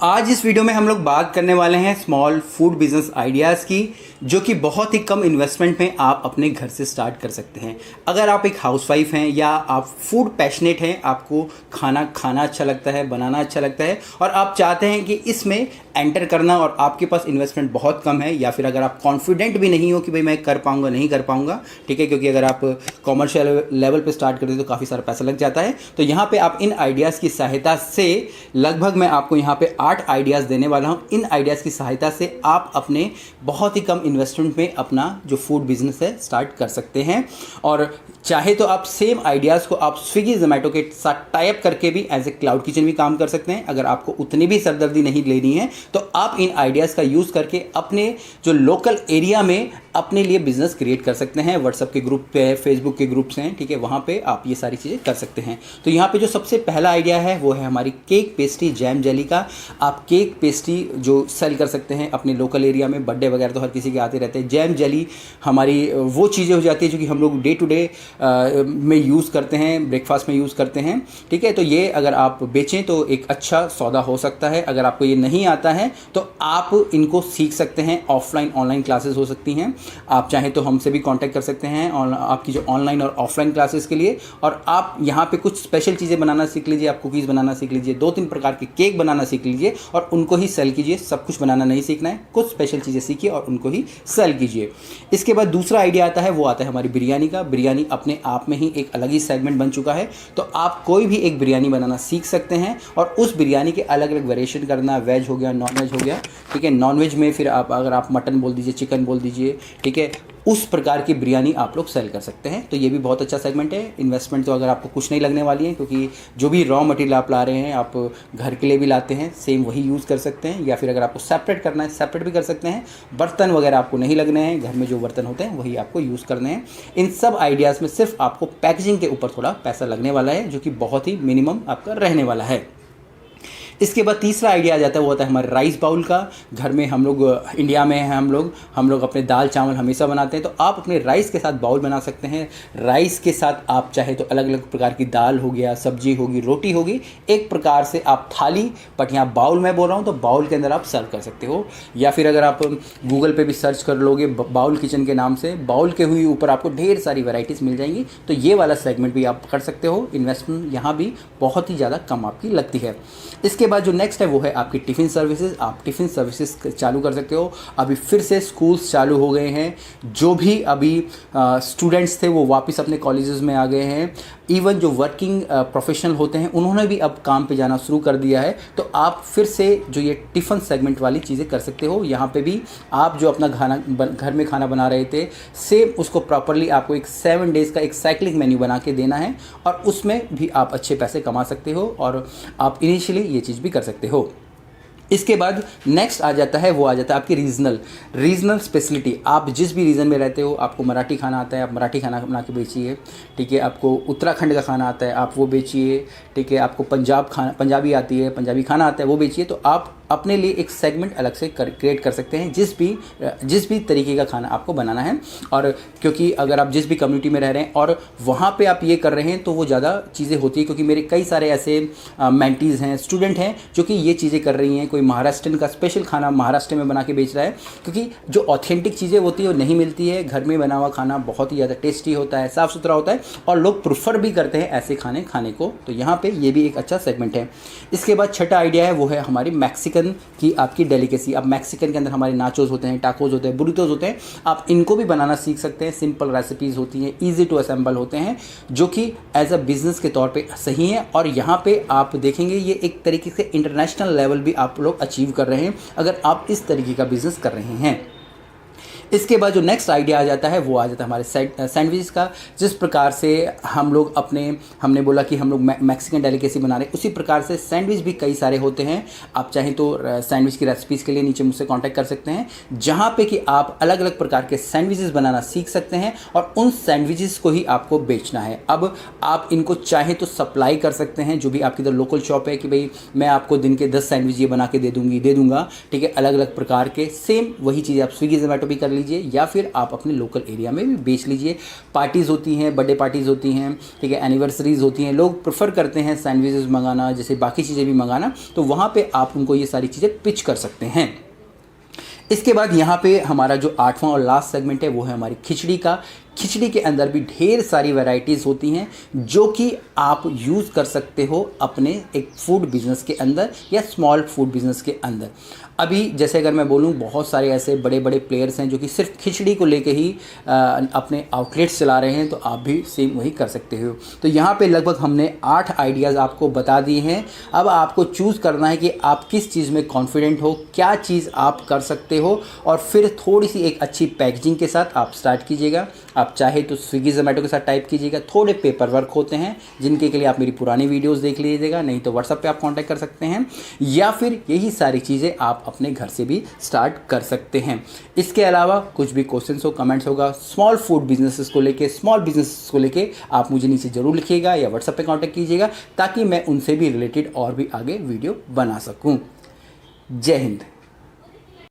आज इस वीडियो में हम लोग बात करने वाले हैं स्मॉल फूड बिजनेस आइडियाज़ की, जो कि बहुत ही कम इन्वेस्टमेंट में आप अपने घर से स्टार्ट कर सकते हैं। अगर आप एक हाउसवाइफ हैं या आप फूड पैशनेट हैं, आपको खाना खाना अच्छा लगता है, बनाना अच्छा लगता है और आप चाहते हैं कि इसमें एंटर करना और आपके पास इन्वेस्टमेंट बहुत कम है, या फिर अगर आप कॉन्फिडेंट भी नहीं हो कि भाई मैं कर पाऊँगा नहीं कर पाऊँगा, ठीक है, क्योंकि अगर आप कॉमर्शियल लेवल पर स्टार्ट करते हैं तो काफ़ी सारा पैसा लग जाता है। तो यहाँ पर आप इन आइडियाज़ की सहायता से लगभग मैं आपको यहाँ पर 8 आइडियाज़ देने वाला हूँ। इन आइडियाज़ की सहायता से आप अपने बहुत ही कम इन्वेस्टमेंट में अपना जो फूड बिजनेस है स्टार्ट कर सकते हैं। और चाहे तो आप सेम आइडियाज़ को आप स्विगी जोमेटो के साथ टाई अप करके भी एज ए क्लाउड किचन भी काम कर सकते हैं। अगर आपको उतनी भी सरदर्दी नहीं लेनी है तो आप इन आइडियाज़ का यूज़ करके अपने जो लोकल एरिया में अपने लिए बिजनेस क्रिएट कर सकते हैं। व्हाट्सएप के ग्रुप पे, फेसबुक के ग्रुप्स हैं, ठीक है, वहाँ पे आप ये सारी चीज़ें कर सकते हैं। तो यहाँ पे जो सबसे पहला आइडिया है वो है हमारी केक पेस्ट्री जैम जेली का। आप केक पेस्ट्री जो सेल कर सकते हैं अपने लोकल एरिया में। बर्थडे वगैरह तो हर किसी के आते रहते हैं। जैम जेली हमारी वो चीज़ें हो जाती है जो कि हम लोग डे टू डे में यूज़ करते हैं, ब्रेकफास्ट में यूज़ करते हैं, ठीक है। तो ये अगर आप बेचें तो एक अच्छा सौदा हो सकता है। अगर आपको ये नहीं आता है तो आप इनको सीख सकते हैं। ऑफलाइन ऑनलाइन क्लासेस हो सकती हैं। आप चाहें तो हमसे भी कांटेक्ट कर सकते हैं और आपकी जो ऑनलाइन और ऑफलाइन क्लासेस के लिए। और आप यहाँ पे कुछ स्पेशल चीज़ें बनाना सीख लीजिए। आप कुकीज़ बनाना सीख लीजिए, 2-3 प्रकार के केक बनाना सीख लीजिए और उनको ही सेल कीजिए। सब कुछ बनाना नहीं सीखना है, कुछ स्पेशल चीज़ें सीखिए और उनको ही सेल कीजिए। इसके बाद दूसरा आइडिया आता है, वो आता है हमारी बिरयानी का। बिरयानी अपने आप में ही एक अलग ही सेगमेंट बन चुका है। तो आप कोई भी एक बिरयानी बनाना सीख सकते हैं और उस बिरयानी के अलग अलग वेरिएशन करना, वेज हो गया, नॉन वेज हो गया, ठीक है। नॉन वेज में फिर आप अगर आप मटन बोल दीजिए, चिकन बोल दीजिए, ठीक है, उस प्रकार की बिरयानी आप लोग सेल कर सकते हैं। तो ये भी बहुत अच्छा सेगमेंट है। इन्वेस्टमेंट तो अगर आपको कुछ नहीं लगने वाली है, क्योंकि जो भी रॉ मटेरियल आप ला रहे हैं आप घर के लिए भी लाते हैं, सेम वही यूज़ कर सकते हैं। या फिर अगर आपको सेपरेट करना है सेपरेट भी कर सकते हैं। बर्तन वगैरह आपको नहीं लगने हैं, घर में जो बर्तन होते हैं वही आपको यूज़ करने हैं। इन सब आइडियाज़ में सिर्फ आपको पैकेजिंग के ऊपर थोड़ा पैसा लगने वाला है, जो कि बहुत ही मिनिमम आपका रहने वाला है। इसके बाद तीसरा आइडिया आ जाता है, वो होता है हमारे राइस बाउल का। घर में हम लोग इंडिया में हैं, हम लोग अपने दाल चावल हमेशा बनाते हैं। तो आप अपने राइस के साथ बाउल बना सकते हैं। राइस के साथ आप चाहे तो अलग अलग प्रकार की दाल हो गया, सब्जी होगी, रोटी होगी, एक प्रकार से आप थाली, बट यहाँ बाउल मैं बोल रहा हूँ तो बाउल के अंदर आप सर्व कर सकते हो। या फिर अगर आप गूगल पे भी सर्च कर लोगे बाउल किचन के नाम से, बाउल के हुई ऊपर आपको ढेर सारी वैराइटीज़ मिल जाएंगी। तो ये वाला सेगमेंट भी आप कर सकते हो। इन्वेस्टमेंट यहाँ भी बहुत ही ज़्यादा कम आपकी लगती है। इसके बाद जो नेक्स्ट है वो है आपकी टिफ़िन सर्विसेज। आप टिफ़िन सर्विसेज चालू कर सकते हो। अभी फिर से स्कूल्स चालू हो गए हैं। जो भी अभी स्टूडेंट्स थे वो वापस अपने कॉलेजेस में आ गए हैं। इवन जो वर्किंग प्रोफेशनल होते हैं उन्होंने भी अब काम पे जाना शुरू कर दिया है। तो आप फिर से जो ये टिफ़िन सेगमेंट वाली चीज़ें कर सकते हो। यहाँ पे भी आप जो अपना घर में खाना बना रहे थे, सेम उसको प्रॉपरली आपको एक 7 डेज़ का एक साइक्लिंग मेन्यू बना के देना है और उसमें भी आप अच्छे पैसे कमा सकते हो और आप इनिशियली ये चीज़ भी कर सकते हो। इसके बाद नेक्स्ट आ जाता है, वो आ जाता है आपकी रीजनल स्पेशलिटी। आप जिस भी रीजन में रहते हो, आपको मराठी खाना आता है, आप मराठी खाना बना के बेचिए, ठीक है। आपको उत्तराखंड का खाना आता है, आप वो बेचिए, ठीक है। आपको पंजाबी आती है, पंजाबी खाना आता है, वो बेचिए। तो आप अपने लिए एक सेगमेंट अलग से क्रिएट कर सकते हैं, जिस भी तरीके का खाना आपको बनाना है। और क्योंकि अगर आप जिस भी कम्युनिटी में रह रहे हैं और वहाँ पे आप ये कर रहे हैं तो वो ज़्यादा चीज़ें होती है। क्योंकि मेरे कई सारे ऐसे मेंटीज़ हैं, स्टूडेंट हैं जो कि ये चीज़ें कर रही हैं। कोई महाराष्ट्रन का स्पेशल खाना महाराष्ट्र में बना के बेच रहा है, क्योंकि जो ऑथेंटिक चीज़ें होती है वो नहीं मिलती है। घर में बना हुआ खाना बहुत ही ज़्यादा टेस्टी होता है, साफ़ सुथरा होता है और लोग प्रेफर भी करते हैं ऐसे खाने को। तो यहाँ पर ये भी एक अच्छा सेगमेंट है। इसके बाद छठा आइडिया है, वो है हमारी मैक्सिकन की आपकी डेलिकेसी। अब मैक्सिकन के अंदर हमारे नाचोस होते हैं, टाकोस होते हैं, बुरितोस होते हैं। आप इनको भी बनाना सीख सकते हैं। सिंपल रेसिपीज़ होती हैं, ईजी टू असेंबल होते हैं, जो कि एज अ बिज़नेस के तौर पे सही है। और यहाँ पे आप देखेंगे ये एक तरीके से इंटरनेशनल लेवल भी आप लोग अचीव कर रहे हैं अगर आप इस तरीके का बिज़नेस कर रहे हैं। इसके बाद जो नेक्स्ट आइडिया आ जाता है वो आ जाता है हमारे सैंडविच का। जिस प्रकार से हम लोग हमने बोला कि हम लोग मैक्सिकन डेलिकेसी बना रहे हैं, उसी प्रकार से सैंडविच भी कई सारे होते हैं। आप चाहें तो सैंडविच की रेसिपीज़ के लिए नीचे मुझसे कांटेक्ट कर सकते हैं, जहां पे कि आप अलग अलग प्रकार के सैंडविचेस बनाना सीख सकते हैं और उन सैंडविचेस को ही आपको बेचना है। अब आप इनको चाहे तो सप्लाई कर सकते हैं, जो भी आपकी इधर लोकल शॉप है, कि भाई मैं आपको दिन के 10 सैंडविच ये बना के दे दूँगा, ठीक है। अलग अलग प्रकार के सेम वही चीज़ आप स्विगी जोमेटो भी कर लीजिए या फिर आप अपने लोकल एरिया में भी बेच लीजिए। पार्टीज़ होती हैं, बर्थडे पार्टीज़ होती हैं, ठीक है, एनिवर्सरीज़ होती हैं, लोग प्रेफर करते हैं सैंडविचेस मंगाना, जैसे बाकी चीज़ें भी मंगाना, तो वहाँ पे आप उनको ये सारी चीज़ें पिच कर सकते हैं। इसके बाद यहाँ पे हमारा जो 8वां और लास्ट सेगमेंट है वो है हमारी खिचड़ी का। खिचड़ी के अंदर भी ढेर सारी वैरायटीज़ होती हैं जो कि आप यूज़ कर सकते हो अपने एक फूड बिज़नेस के अंदर या स्मॉल फूड बिज़नेस के अंदर। अभी जैसे अगर मैं बोलूँ, बहुत सारे ऐसे बड़े बड़े प्लेयर्स हैं जो कि सिर्फ खिचड़ी को लेके ही अपने आउटलेट्स चला रहे हैं, तो आप भी सेम वही कर सकते हो। तो यहाँ पे लगभग हमने 8 आइडियाज़ आपको बता दिए हैं। अब आपको चूज़ करना है कि आप किस चीज़ में कॉन्फिडेंट हो, क्या चीज़ आप कर सकते हो, और फिर थोड़ी सी एक अच्छी पैकेजिंग के साथ आप स्टार्ट कीजिएगा। आप चाहे तो स्विगी जोमेटो के साथ टाइप कीजिएगा। थोड़े पेपर वर्क होते हैं जिनके के लिए आप मेरी पुरानी वीडियोस देख लीजिएगा, नहीं तो व्हाट्सएप पे आप कांटेक्ट कर सकते हैं, या फिर यही सारी चीज़ें आप अपने घर से भी स्टार्ट कर सकते हैं। इसके अलावा कुछ भी क्वेश्चंस हो, कमेंट्स होगा स्मॉल फूड बिजनेसेस को लेके, स्मॉल बिजनेसेस को लेके, आप मुझे नीचे ज़रूर लिखिएगा या व्हाट्सएप पे कांटेक्ट कीजिएगा, ताकि मैं उनसे भी रिलेटेड और भी आगे वीडियो बना सकूँ। जय हिंद।